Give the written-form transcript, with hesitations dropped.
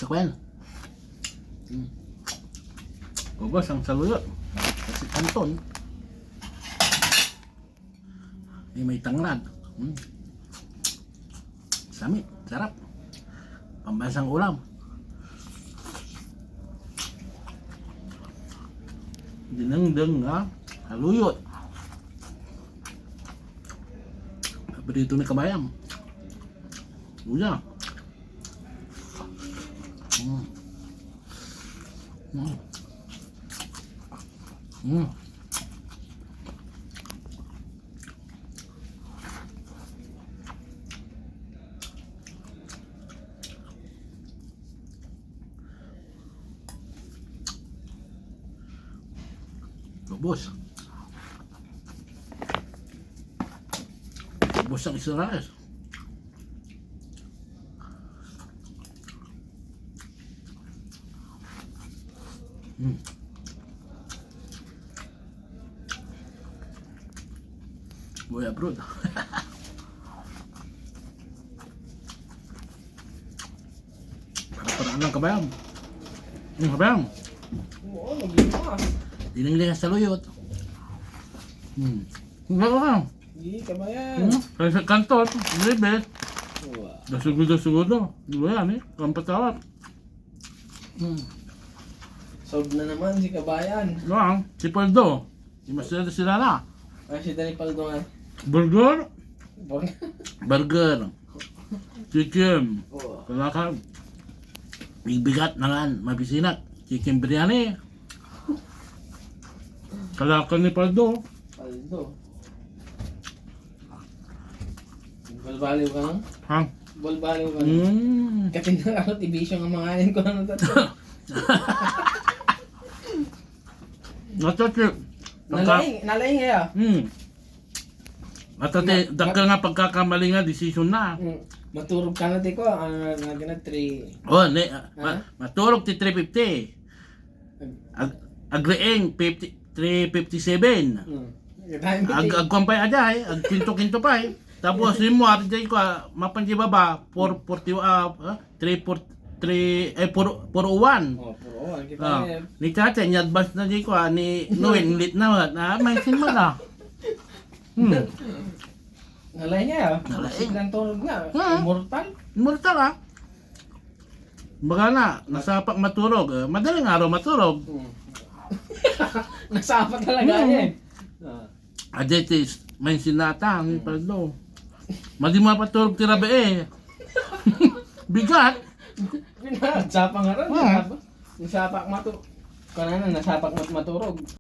Sa kwen. Ubos ang saluyot. Kasi kanton. May tanglad. Samit, sarap. Pambansang ulam. Dinengdeng nga saluyot. Paborito ni kabayam. Uya. Ubos. Ubos ang Israel. Boy abroad. Parang lang kabayam. Kabayam. Oo, naglimas. Dining-lingas sa luyot. Kabayam. Hindi, kabayan. Sa kanton, libet. Wow. Dasugudo. Di ba yan eh? Kampatawat. Solve na naman si kabayan. Lang, si Paldo. Di masaya sila na. Ay, si Danny Paldo nga. Burger. Bong. Burger. Chicken. Oo. Kalakal. Bigat na nga, mabisinat. Chicken biryani. Kalakal ni Paldo. Paldo. Balbaliw ka lang? Ha? Balbaliw ka lang? Kapindang ako, tibisyo nga manganin ko ano tato. Natati. Nalaing kaya? Natati, dagka nga pagkakamali nga, decision na. Maturog ka na ko, ano na 3. Oh, maturog ti 350. Agreeng 357. Agkumpay aday, agkinto-kinto pa eh. Tapos yung mo aday ko mapanji baba 401. Oh, puro kita Ni Chacha ni advance na di ko ni Noen lit na may sin mo na. Nalaing kaya? Nalaing. Nang turog nga. Immortal? Mortal ah. Baga na, nasapak maturog. Madaling araw maturog. Nasapa talaga yan. Adetis, may sinata, ang paldo. Madi mapaturog tirabe eh. Bigat. Nasapa nga rin. Nasapak maturog. Kanana, nasapak maturog.